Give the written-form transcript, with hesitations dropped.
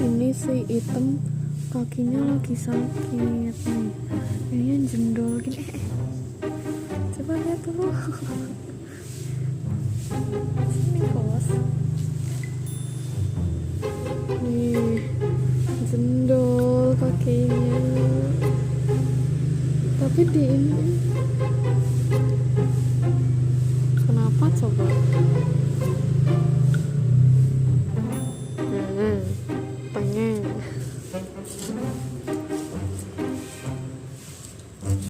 Ini si item kakinya lagi sakit nih, kayaknya jendol gini. Coba lihat dulu. Sini bos, nih jendol kakinya, tapi di ini kenapa coba?